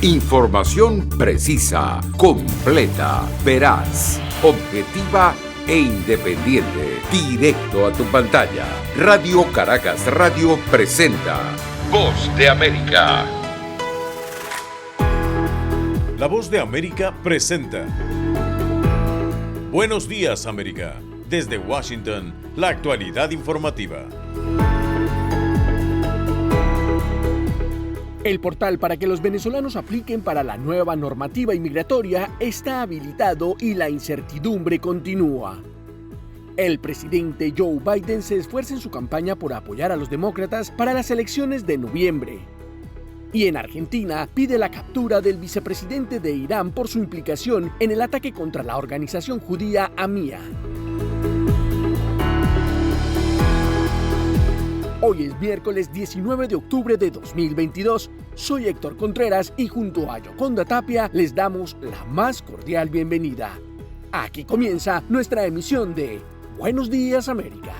Información precisa, completa, veraz, objetiva e independiente. Directo a tu pantalla. Radio Caracas Radio presenta Voz de América. La Voz de América presenta Buenos días, América. Desde Washington, la actualidad informativa. El portal para que los venezolanos apliquen para la nueva normativa inmigratoria está habilitado y la incertidumbre continúa. El presidente Joe Biden se esfuerza en su campaña por apoyar a los demócratas para las elecciones de noviembre. Y en Argentina pide la captura del vicepresidente de Irán por su implicación en el ataque contra la organización judía AMIA. Hoy es miércoles 19 de octubre de 2022. Soy Héctor Contreras y junto a Yoconda Tapia les damos la más cordial bienvenida. Aquí comienza nuestra emisión de Buenos Días, América.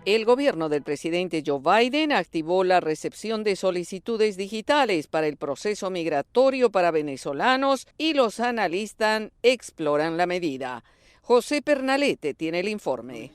El gobierno del presidente Joe Biden activó la recepción de solicitudes digitales para el proceso migratorio para venezolanos y los analistas exploran la medida. José Pernalete tiene el informe.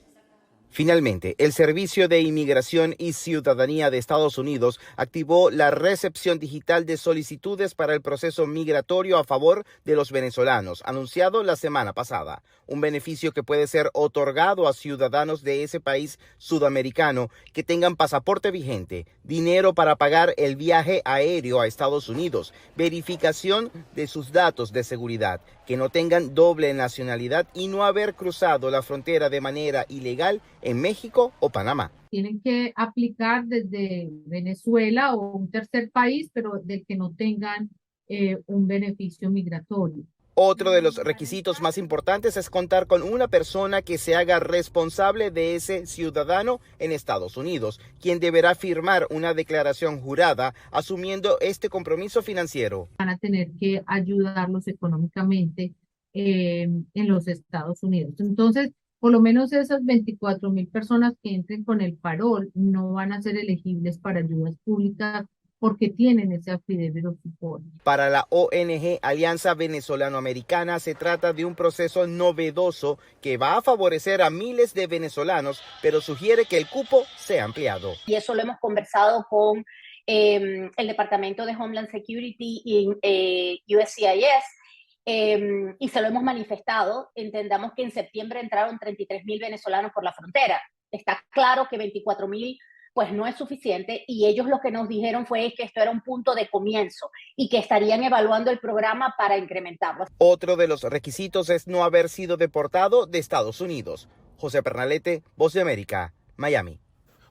Finalmente, el Servicio de Inmigración y Ciudadanía de Estados Unidos activó la recepción digital de solicitudes para el proceso migratorio a favor de los venezolanos, anunciado la semana pasada. Un beneficio que puede ser otorgado a ciudadanos de ese país sudamericano que tengan pasaporte vigente, dinero para pagar el viaje aéreo a Estados Unidos, verificación de sus datos de seguridad, que no tengan doble nacionalidad y no haber cruzado la frontera de manera ilegal en México o Panamá. Tienen que aplicar desde Venezuela o un tercer país, pero del que no tengan un beneficio migratorio. Otro de los requisitos más importantes es contar con una persona que se haga responsable de ese ciudadano en Estados Unidos, quien deberá firmar una declaración jurada asumiendo este compromiso financiero. Van a tener que ayudarlos económicamente en los Estados Unidos. Entonces, por lo menos esas 24,000 personas que entren con el parol no van a ser elegibles para ayudas públicas porque tienen ese affidavit of support. Para la ONG Alianza Venezolano-Americana se trata de un proceso novedoso que va a favorecer a miles de venezolanos, pero sugiere que el cupo sea ampliado. Y eso lo hemos conversado con el Departamento de Homeland Security y USCIS, y se lo hemos manifestado. Entendamos que en septiembre entraron 33,000 venezolanos por la frontera. Está claro que 24,000 pues no es suficiente, y ellos lo que nos dijeron fue que esto era un punto de comienzo y que estarían evaluando el programa para incrementarlo. Otro de los requisitos es no haber sido deportado de Estados Unidos. José Pernalete, Voz de América, Miami.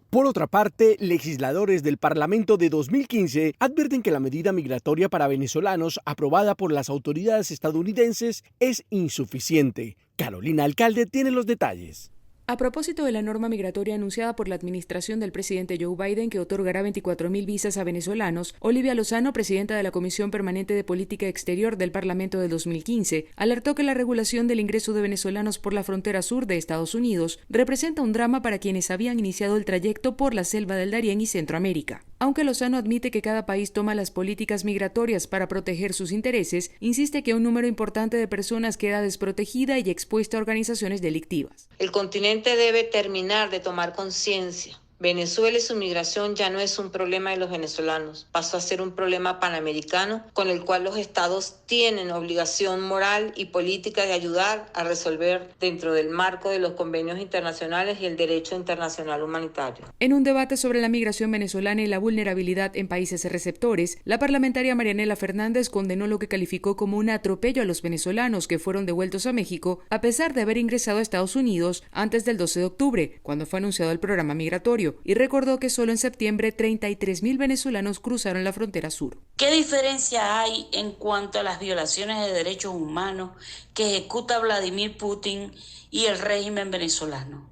Por otra parte, legisladores del Parlamento de 2015 advierten que la medida migratoria para venezolanos aprobada por las autoridades estadounidenses es insuficiente. Carolina Alcalde tiene los detalles. A propósito de la norma migratoria anunciada por la administración del presidente Joe Biden que otorgará 24,000 visas a venezolanos, Olivia Lozano, presidenta de la Comisión Permanente de Política Exterior del Parlamento de 2015, alertó que la regulación del ingreso de venezolanos por la frontera sur de Estados Unidos representa un drama para quienes habían iniciado el trayecto por la selva del Darién y Centroamérica. Aunque Lozano admite que cada país toma las políticas migratorias para proteger sus intereses, insiste que un número importante de personas queda desprotegida y expuesta a organizaciones delictivas. El continente debe terminar de tomar conciencia. Venezuela y su migración ya no es un problema de los venezolanos, pasó a ser un problema panamericano con el cual los estados tienen obligación moral y política de ayudar a resolver dentro del marco de los convenios internacionales y el derecho internacional humanitario. En un debate sobre la migración venezolana y la vulnerabilidad en países receptores, la parlamentaria Marianela Fernández condenó lo que calificó como un atropello a los venezolanos que fueron devueltos a México a pesar de haber ingresado a Estados Unidos antes del 12 de octubre, cuando fue anunciado el programa migratorio, y recordó que solo en septiembre 33,000 venezolanos cruzaron la frontera sur. ¿Qué diferencia hay en cuanto a las violaciones de derechos humanos que ejecuta Vladimir Putin y el régimen venezolano?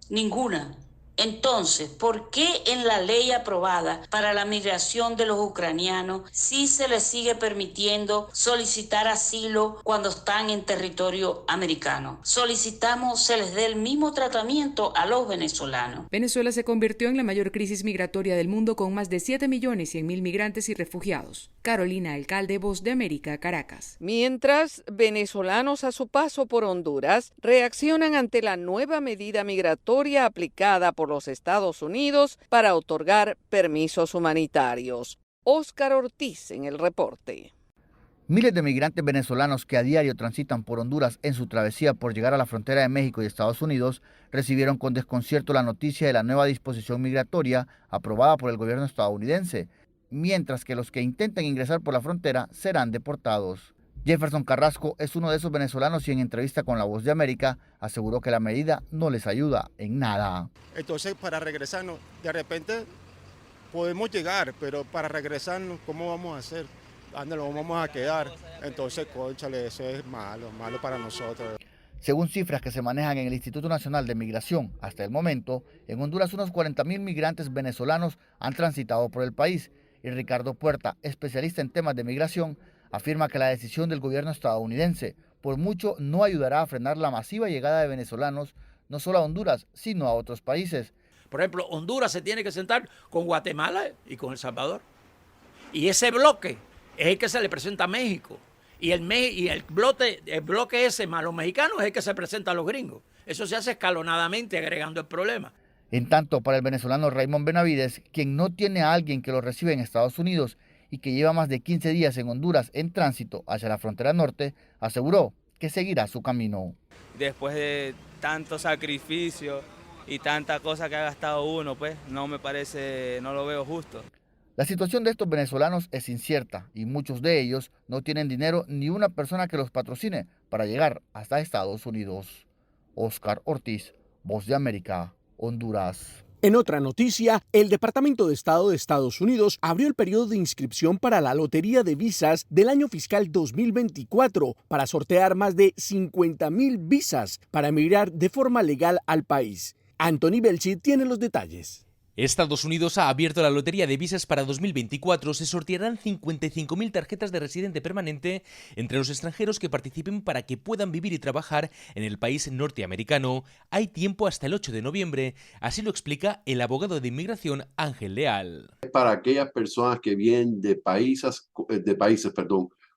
Ninguna. Entonces, ¿por qué en la ley aprobada para la migración de los ucranianos sí se les sigue permitiendo solicitar asilo cuando están en territorio americano? Solicitamos se les dé el mismo tratamiento a los venezolanos. Venezuela se convirtió en la mayor crisis migratoria del mundo con más de 7.100.000 migrantes y refugiados. Carolina Alcalde, Voz de América, Caracas. Mientras, venezolanos a su paso por Honduras reaccionan ante la nueva medida migratoria aplicada por los Estados Unidos para otorgar permisos humanitarios. Óscar Ortiz en el reporte. Miles de migrantes venezolanos que a diario transitan por Honduras en su travesía por llegar a la frontera de México y Estados Unidos recibieron con desconcierto la noticia de la nueva disposición migratoria aprobada por el gobierno estadounidense, mientras que los que intenten ingresar por la frontera serán deportados. Jefferson Carrasco es uno de esos venezolanos y en entrevista con La Voz de América aseguró que la medida no les ayuda en nada. Entonces, para regresarnos, de repente podemos llegar, pero para regresarnos, ¿cómo vamos a hacer? ¿Dónde nos vamos a quedar? Entonces, cónchale, eso es malo para nosotros. Según cifras que se manejan en el Instituto Nacional de Migración, hasta el momento, en Honduras unos 40.000 migrantes venezolanos han transitado por el país. Y Ricardo Puerta, especialista en temas de migración, afirma que la decisión del gobierno estadounidense por mucho no ayudará a frenar la masiva llegada de venezolanos, no solo a Honduras, sino a otros países. Por ejemplo, Honduras se tiene que sentar con Guatemala y con El Salvador. Y ese bloque es el que se le presenta a México. Y el bloque ese más los mexicanos es el que se presenta a los gringos. Eso se hace escalonadamente, agregando el problema. En tanto, para el venezolano Raymond Benavides, quien no tiene a alguien que lo reciba en Estados Unidos y que lleva más de 15 días en Honduras en tránsito hacia la frontera norte, aseguró que seguirá su camino. Después de tanto sacrificio y tanta cosa que ha gastado uno, pues no me parece, no lo veo justo. La situación de estos venezolanos es incierta y muchos de ellos no tienen dinero ni una persona que los patrocine para llegar hasta Estados Unidos. Óscar Ortiz, Voz de América, Honduras. En otra noticia, el Departamento de Estado de Estados Unidos abrió el periodo de inscripción para la Lotería de Visas del año fiscal 2024 para sortear más de 50.000 visas para emigrar de forma legal al país. Anthony Belchi tiene los detalles. Estados Unidos ha abierto la lotería de visas para 2024. Se sortearán 55.000 tarjetas de residente permanente entre los extranjeros que participen para que puedan vivir y trabajar en el país norteamericano. Hay tiempo hasta el 8 de noviembre, así lo explica el abogado de inmigración Ángel Leal. Para aquellas personas que vienen de países,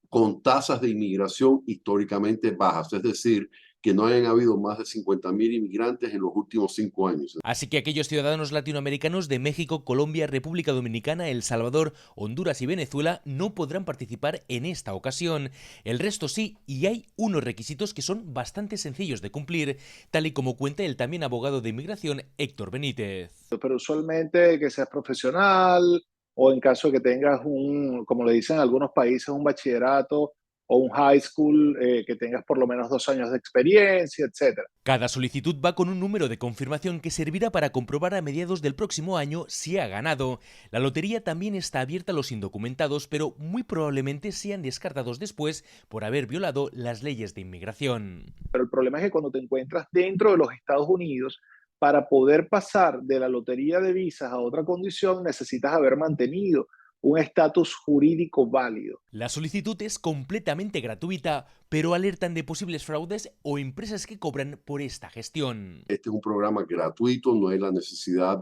con tasas de inmigración históricamente bajas, es decir, que no hayan habido más de 50.000 inmigrantes en los últimos 5 años. Así que aquellos ciudadanos latinoamericanos de México, Colombia, República Dominicana, El Salvador, Honduras y Venezuela no podrán participar en esta ocasión. El resto sí, y hay unos requisitos que son bastante sencillos de cumplir, tal y como cuenta el también abogado de inmigración Héctor Benítez. Pero usualmente que seas profesional o en caso de que tengas como le dicen en algunos países, un bachillerato o un high school, que tengas por lo menos 2 años de experiencia, etc. Cada solicitud va con un número de confirmación que servirá para comprobar a mediados del próximo año si ha ganado. La lotería también está abierta a los indocumentados, pero muy probablemente sean descartados después por haber violado las leyes de inmigración. Pero el problema es que cuando te encuentras dentro de los Estados Unidos, para poder pasar de la lotería de visas a otra condición, necesitas haber mantenido un estatus jurídico válido. La solicitud es completamente gratuita, pero alertan de posibles fraudes o empresas que cobran por esta gestión. Este es un programa gratuito, no hay la necesidad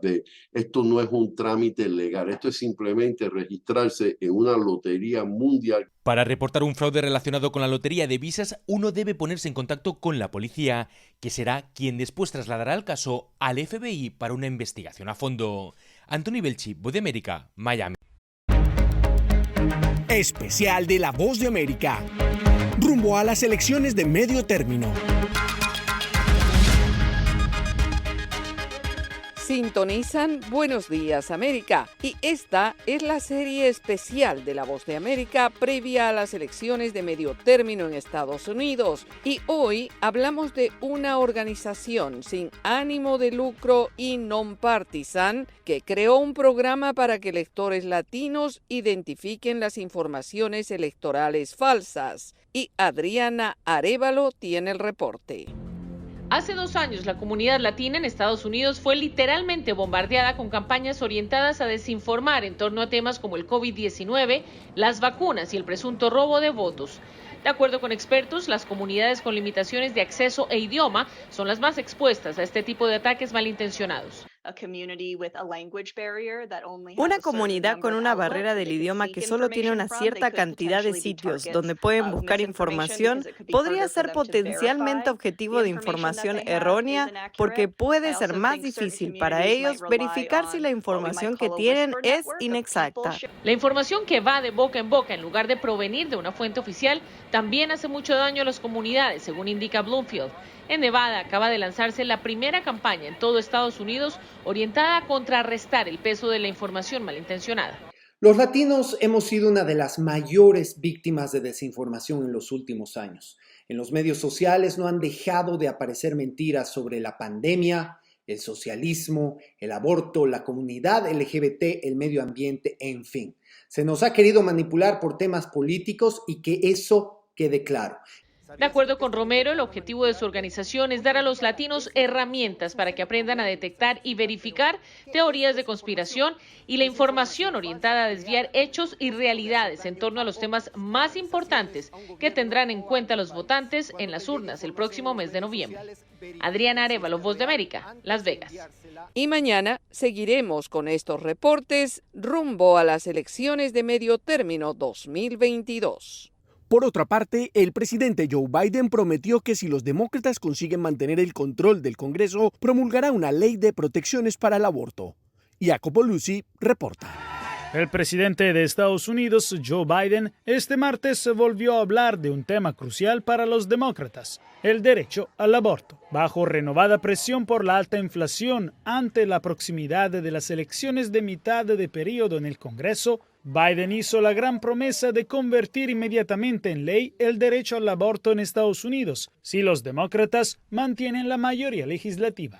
esto no es un trámite legal, esto es simplemente registrarse en una lotería mundial. Para reportar un fraude relacionado con la lotería de visas, uno debe ponerse en contacto con la policía, que será quien después trasladará el caso al FBI para una investigación a fondo. Anthony Belchi, Voz de América, Miami. Especial de La Voz de América. Rumbo a las elecciones de medio término. Sintonizan Buenos Días América y esta es la serie especial de La Voz de América previa a las elecciones de medio término en Estados Unidos. Y hoy hablamos de una organización sin ánimo de lucro y non-partisan que creó un programa para que electores latinos identifiquen las informaciones electorales falsas. Y Adriana Arévalo tiene el reporte. Hace 2 años, la comunidad latina en Estados Unidos fue literalmente bombardeada con campañas orientadas a desinformar en torno a temas como el COVID-19, las vacunas y el presunto robo de votos. De acuerdo con expertos, las comunidades con limitaciones de acceso e idioma son las más expuestas a este tipo de ataques malintencionados. Una comunidad con una barrera del idioma que solo tiene una cierta cantidad de sitios donde pueden buscar información podría ser potencialmente objetivo de información errónea porque puede ser más difícil para ellos verificar si la información que tienen es inexacta. La información que va de boca en boca en lugar de provenir de una fuente oficial también hace mucho daño a las comunidades, según indica Bloomfield. En Nevada acaba de lanzarse la primera campaña en todo Estados Unidos orientada a contrarrestar el peso de la información malintencionada. Los latinos hemos sido una de las mayores víctimas de desinformación en los últimos años. En los medios sociales no han dejado de aparecer mentiras sobre la pandemia, el socialismo, el aborto, la comunidad LGBT, el medio ambiente, en fin. Se nos ha querido manipular por temas políticos y que eso quede claro. De acuerdo con Romero, el objetivo de su organización es dar a los latinos herramientas para que aprendan a detectar y verificar teorías de conspiración y la información orientada a desviar hechos y realidades en torno a los temas más importantes que tendrán en cuenta los votantes en las urnas el próximo mes de noviembre. Adriana Arévalo, Voz de América, Las Vegas. Y mañana seguiremos con estos reportes rumbo a las elecciones de medio término 2022. Por otra parte, el presidente Joe Biden prometió que si los demócratas consiguen mantener el control del Congreso, promulgará una ley de protecciones para el aborto. Jacopo Luzzi reporta. El presidente de Estados Unidos, Joe Biden, este martes volvió a hablar de un tema crucial para los demócratas, el derecho al aborto. Bajo renovada presión por la alta inflación ante la proximidad de las elecciones de mitad de periodo en el Congreso, Biden hizo la gran promesa de convertir inmediatamente en ley el derecho al aborto en Estados Unidos, si los demócratas mantienen la mayoría legislativa.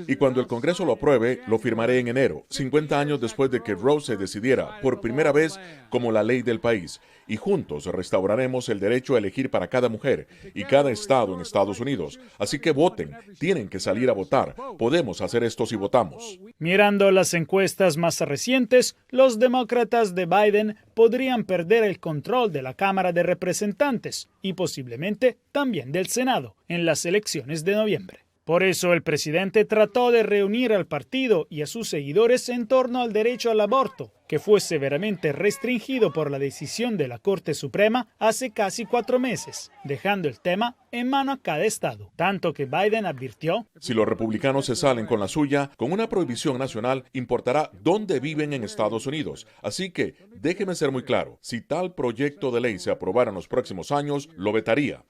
Y cuando el Congreso lo apruebe, lo firmaré en enero, 50 años después de que Roe se decidiera por primera vez como la ley del país. Y juntos restauraremos el derecho a elegir para cada mujer y cada estado en Estados Unidos. Así que voten, tienen que salir a votar. Podemos hacer esto si votamos. Mirando las encuestas más recientes, los demócratas de Biden podrían perder el control de la Cámara de Representantes y posiblemente también del Senado en las elecciones de noviembre. Por eso el presidente trató de reunir al partido y a sus seguidores en torno al derecho al aborto, que fue severamente restringido por la decisión de la Corte Suprema hace casi 4 meses, dejando el tema en mano a cada estado. Tanto que Biden advirtió: si los republicanos se salen con la suya, con una prohibición nacional, importará dónde viven en Estados Unidos. Así que, déjeme ser muy claro, si tal proyecto de ley se aprobara en los próximos años, lo vetaría.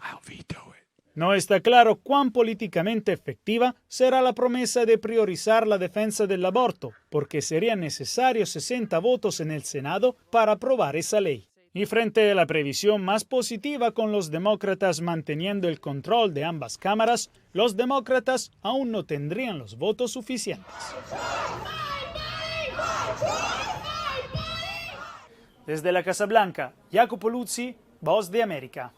No está claro cuán políticamente efectiva será la promesa de priorizar la defensa del aborto, porque serían necesarios 60 votos en el Senado para aprobar esa ley. Y frente a la previsión más positiva con los demócratas manteniendo el control de ambas cámaras, los demócratas aún no tendrían los votos suficientes. Desde la Casa Blanca, Jacopo Luzzi, Voz de América.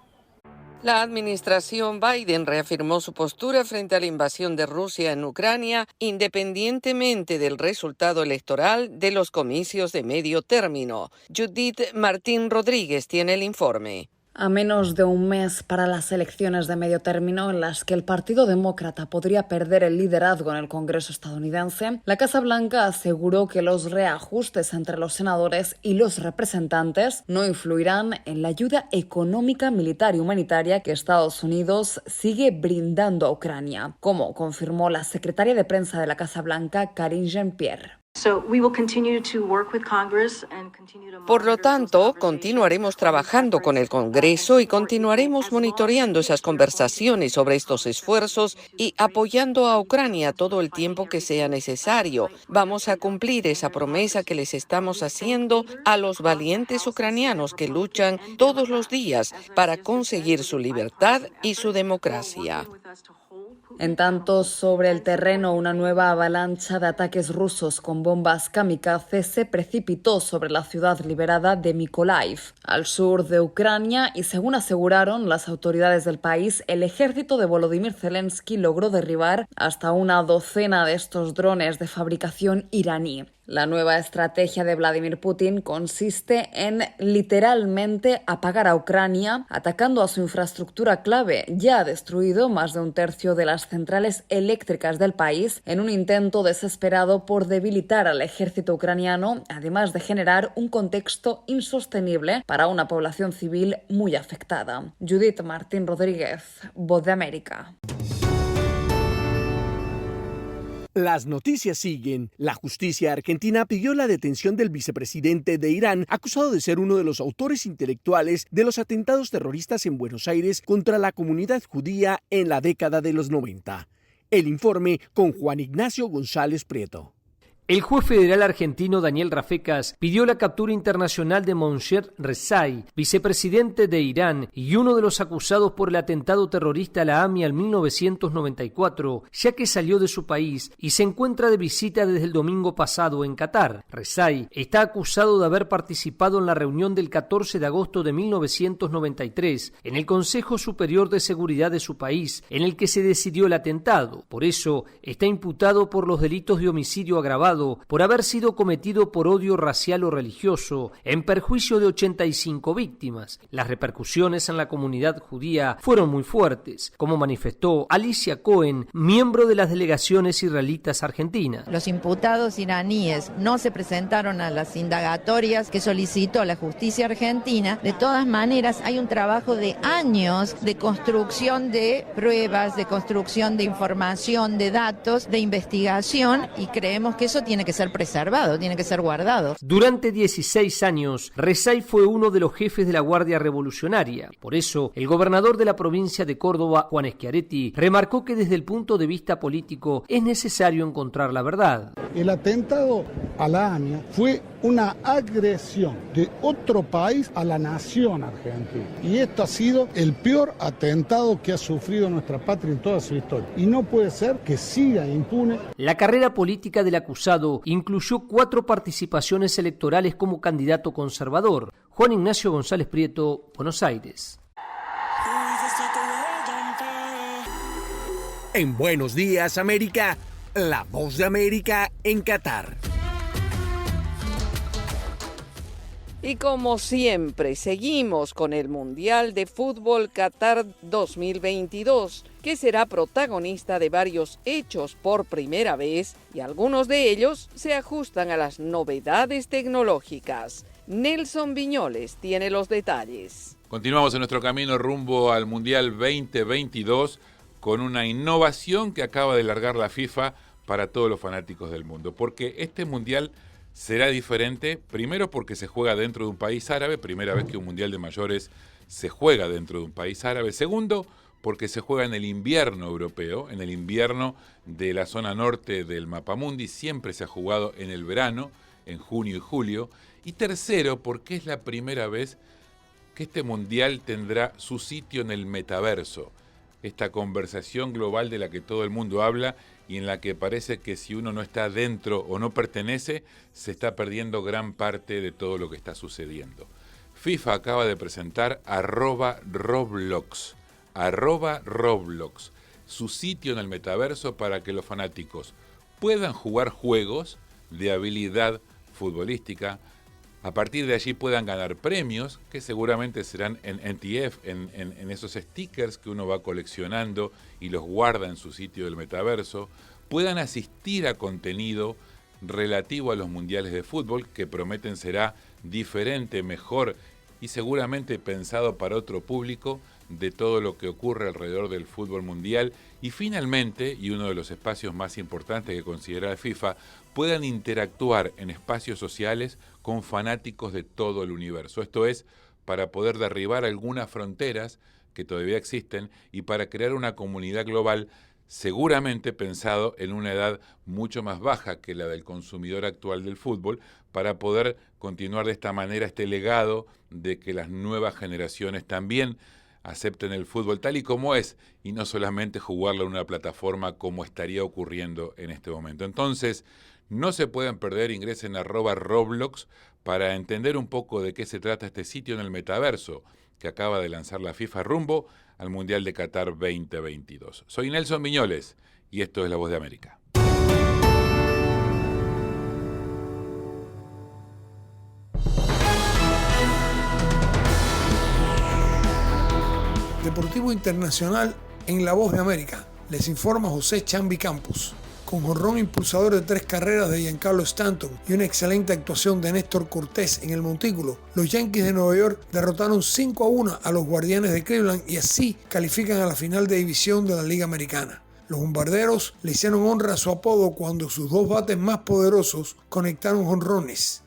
La administración Biden reafirmó su postura frente a la invasión de Rusia en Ucrania, independientemente del resultado electoral de los comicios de medio término. Judith Martín Rodríguez tiene el informe. A menos de un mes para las elecciones de medio término en las que el Partido Demócrata podría perder el liderazgo en el Congreso estadounidense, la Casa Blanca aseguró que los reajustes entre los senadores y los representantes no influirán en la ayuda económica, militar y humanitaria que Estados Unidos sigue brindando a Ucrania, como confirmó la secretaria de prensa de la Casa Blanca, Karine Jean-Pierre. Por lo tanto, continuaremos trabajando con el Congreso y continuaremos monitoreando esas conversaciones sobre estos esfuerzos y apoyando a Ucrania todo el tiempo que sea necesario. Vamos a cumplir esa promesa que les estamos haciendo a los valientes ucranianos que luchan todos los días para conseguir su libertad y su democracia. En tanto, sobre el terreno, una nueva avalancha de ataques rusos con bombas kamikaze se precipitó sobre la ciudad liberada de Mykolaiv, al sur de Ucrania, y según aseguraron las autoridades del país, el ejército de Volodymyr Zelensky logró derribar hasta una docena de estos drones de fabricación iraní. La nueva estrategia de Vladimir Putin consiste en literalmente apagar a Ucrania, atacando a su infraestructura clave. Ya ha destruido más de un tercio de las centrales eléctricas del país en un intento desesperado por debilitar al ejército ucraniano, además de generar un contexto insostenible para una población civil muy afectada. Judith Martín Rodríguez, Voz de América. Las noticias siguen. La justicia argentina pidió la detención del vicepresidente de Irán, acusado de ser uno de los autores intelectuales de los atentados terroristas en Buenos Aires contra la comunidad judía en la década de los 90. El informe con Juan Ignacio González Prieto. El juez federal argentino Daniel Rafecas pidió la captura internacional de Monser Rezai, vicepresidente de Irán y uno de los acusados por el atentado terrorista a la AMIA en 1994, ya que salió de su país y se encuentra de visita desde el domingo pasado en Qatar. Rezai está acusado de haber participado en la reunión del 14 de agosto de 1993 en el Consejo Superior de Seguridad de su país, en el que se decidió el atentado. Por eso está imputado por los delitos de homicidio agravado por haber sido cometido por odio racial o religioso, en perjuicio de 85 víctimas. Las repercusiones en la comunidad judía fueron muy fuertes, como manifestó Alicia Cohen, miembro de las delegaciones israelitas argentinas. Los imputados iraníes no se presentaron a las indagatorias que solicitó la justicia argentina. De todas maneras, hay un trabajo de años de construcción de pruebas, de construcción de información, de datos, de investigación, y creemos que eso tiene que ser preservado, tiene que ser guardado. Durante 16 años, Rezai fue uno de los jefes de la Guardia Revolucionaria. Por eso, el gobernador de la provincia de Córdoba, Juan Schiaretti, remarcó que desde el punto de vista político es necesario encontrar la verdad. El atentado a la AMIA fue una agresión de otro país a la nación argentina. Y esto ha sido el peor atentado que ha sufrido nuestra patria en toda su historia. Y no puede ser que siga impune. La carrera política del acusado incluyó 4 participaciones electorales como candidato conservador. Juan Ignacio González Prieto, Buenos Aires. En Buenos Días, América, la Voz de América en Qatar. Y como siempre, seguimos con el Mundial de Fútbol Qatar 2022, que será protagonista de varios hechos por primera vez, y algunos de ellos se ajustan a las novedades tecnológicas. Nelson Viñoles tiene los detalles. Continuamos en nuestro camino rumbo al Mundial 2022 con una innovación que acaba de largar la FIFA para todos los fanáticos del mundo, porque este Mundial será diferente, primero porque se juega dentro de un país árabe, primera vez que un Mundial de Mayores se juega dentro de un país árabe. Segundo, porque se juega en el invierno europeo, en el invierno de la zona norte del mapamundi. Siempre se ha jugado en el verano, en junio y julio. Y tercero, porque es la primera vez que este Mundial tendrá su sitio en el metaverso. Esta conversación global de la que todo el mundo habla y en la que parece que si uno no está dentro o no pertenece, se está perdiendo gran parte de todo lo que está sucediendo. FIFA acaba de presentar @Roblox, su sitio en el metaverso para que los fanáticos puedan jugar juegos de habilidad futbolística. A partir de allí puedan ganar premios que seguramente serán en NTF, en esos stickers que uno va coleccionando y los guarda en su sitio del metaverso. Puedan asistir a contenido relativo a los mundiales de fútbol que prometen será diferente, mejor y seguramente pensado para otro público de todo lo que ocurre alrededor del fútbol mundial. Y finalmente, y uno de los espacios más importantes que considera la FIFA, puedan interactuar en espacios sociales con fanáticos de todo el universo. Esto es, para poder derribar algunas fronteras que todavía existen y para crear una comunidad global seguramente pensado en una edad mucho más baja que la del consumidor actual del fútbol, para poder continuar de esta manera este legado de que las nuevas generaciones también acepten el fútbol tal y como es y no solamente jugarlo en una plataforma como estaría ocurriendo en este momento. Entonces, no se pueden perder, ingresen a @Roblox para entender un poco de qué se trata este sitio en el metaverso que acaba de lanzar la FIFA rumbo al Mundial de Qatar 2022. Soy Nelson Viñoles y esto es La Voz de América. Deportivo Internacional en La Voz de América. Les informa José Chambi Campos. Con jonrón impulsador de 3 carreras de Giancarlo Stanton y una excelente actuación de Néstor Cortés en el montículo, los Yankees de Nueva York derrotaron 5-1 a los Guardianes de Cleveland y así califican a la final de división de la Liga Americana. Los bombarderos le hicieron honra a su apodo cuando sus 2 bates más poderosos conectaron jonrones.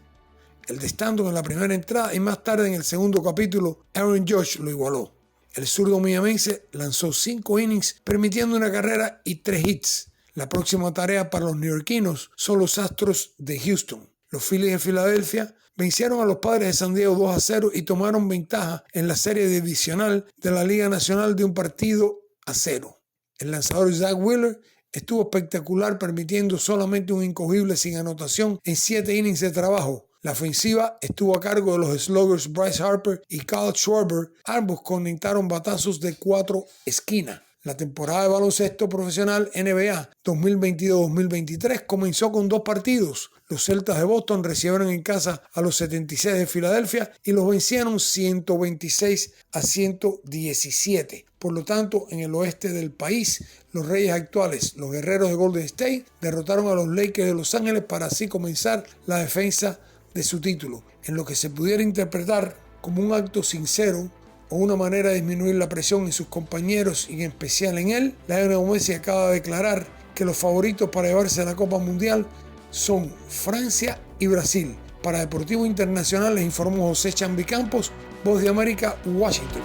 El de Stanton en la primera entrada y más tarde en el segundo capítulo, Aaron Judge lo igualó. El zurdo miamense lanzó 5 innings permitiendo una carrera y 3 hits. La próxima tarea para los neoyorquinos son los Astros de Houston. Los Phillies de Filadelfia vencieron a los Padres de San Diego 2-0 y tomaron ventaja en la serie divisional de la Liga Nacional de 1-0. El lanzador Zach Wheeler estuvo espectacular permitiendo solamente un incogible sin anotación en 7 innings de trabajo. La ofensiva estuvo a cargo de los sluggers Bryce Harper y Kyle Schwarber. Ambos conectaron batazos de 4 esquinas. La temporada de baloncesto profesional NBA 2022-2023 comenzó con 2 partidos. Los Celtas de Boston recibieron en casa a los 76 de Filadelfia y los vencieron 126-117. Por lo tanto, en el oeste del país, los reyes actuales, los guerreros de Golden State, derrotaron a los Lakers de Los Ángeles para así comenzar la defensa de su título, en lo que se pudiera interpretar como un acto sincero o una manera de disminuir la presión en sus compañeros y en especial en él. Lionel Messi acaba de declarar que los favoritos para llevarse la Copa Mundial son Francia y Brasil. Para Deportivo Internacional les informó José Chambi Campos, Voz de América, Washington.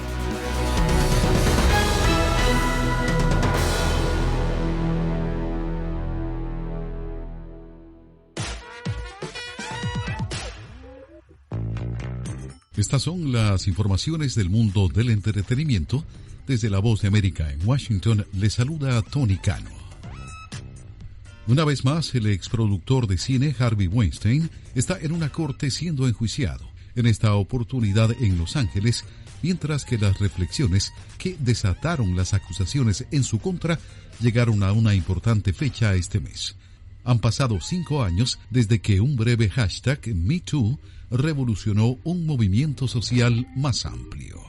Estas son las informaciones del mundo del entretenimiento. Desde La Voz de América en Washington les saluda Tony Cano. Una vez más, el exproductor de cine Harvey Weinstein está en una corte siendo enjuiciado, en esta oportunidad en Los Ángeles, mientras que las reflexiones que desataron las acusaciones en su contra llegaron a una importante fecha este mes. Han pasado 5 años desde que un breve hashtag #MeToo revolucionó un movimiento social más amplio.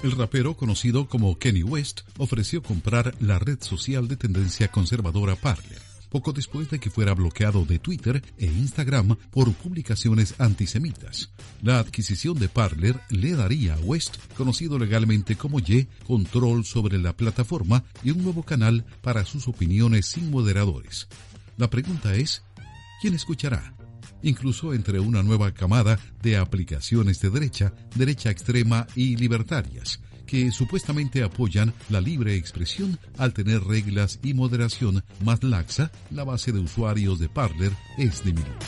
El rapero conocido como Kanye West ofreció comprar la red social de tendencia conservadora Parler, poco después de que fuera bloqueado de Twitter e Instagram por publicaciones antisemitas. La adquisición de Parler le daría a West, conocido legalmente como Ye, control sobre la plataforma y un nuevo canal para sus opiniones sin moderadores. La pregunta es, ¿quién escuchará? Incluso entre una nueva camada de aplicaciones de derecha extrema y libertarias, que supuestamente apoyan la libre expresión al tener reglas y moderación más laxa, la base de usuarios de Parler es diminuta.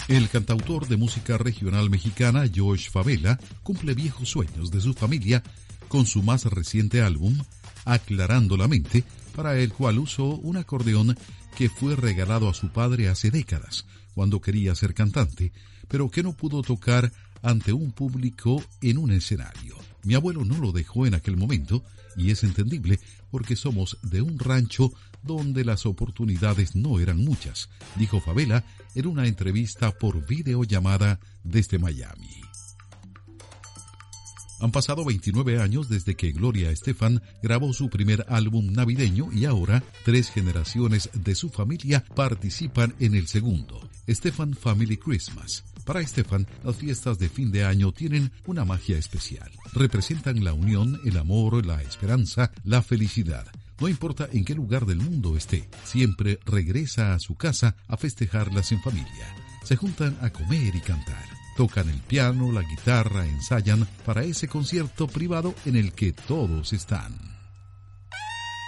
El cantautor de música regional mexicana Josh Favela cumple viejos sueños de su familia con su más reciente álbum, Aclarando la Mente, para el cual usó un acordeón que fue regalado a su padre hace décadas, cuando quería ser cantante, pero que no pudo tocar ante un público en un escenario. Mi abuelo no lo dejó en aquel momento, y es entendible porque somos de un rancho donde las oportunidades no eran muchas, dijo Favela en una entrevista por videollamada desde Miami. Han pasado 29 años desde que Gloria Estefan grabó su primer álbum navideño y ahora 3 generaciones de su familia participan en el segundo, Estefan Family Christmas. Para Estefan, las fiestas de fin de año tienen una magia especial. Representan la unión, el amor, la esperanza, la felicidad. No importa en qué lugar del mundo esté, siempre regresa a su casa a festejarlas en familia. Se juntan a comer y cantar. Tocan el piano, la guitarra, ensayan para ese concierto privado en el que todos están.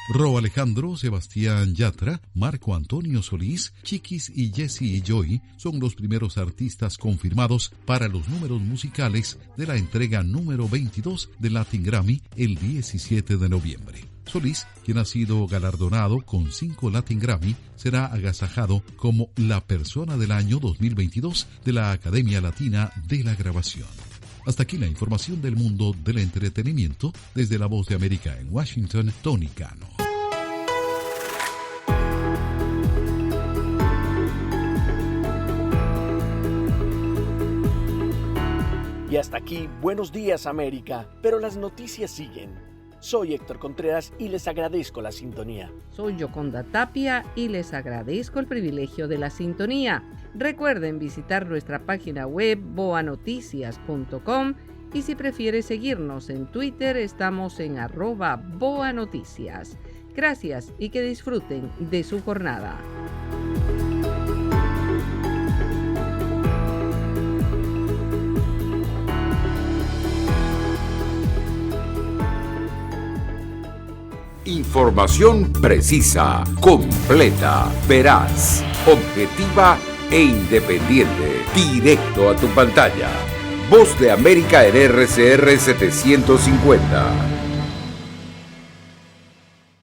Ro Alejandro, Sebastián Yatra, Marco Antonio Solís, Chiquis y Jesse Joy son los primeros artistas confirmados para los números musicales de la entrega número 22 de Latin Grammy el 17 de noviembre. Solís, quien ha sido galardonado con 5 Latin Grammy, será agasajado como la persona del año 2022 de la Academia Latina de la Grabación. Hasta aquí la información del mundo del entretenimiento. Desde La Voz de América en Washington, Tony Cano. Y hasta aquí, Buenos Días América, pero las noticias siguen. Soy Héctor Contreras y les agradezco la sintonía. Soy Yoconda Tapia y les agradezco el privilegio de la sintonía. Recuerden visitar nuestra página web boanoticias.com y si prefiere seguirnos en Twitter estamos en @boanoticias. Gracias y que disfruten de su jornada. Información precisa, completa, veraz, objetiva e independiente. Directo a tu pantalla. Voz de América en RCR 750.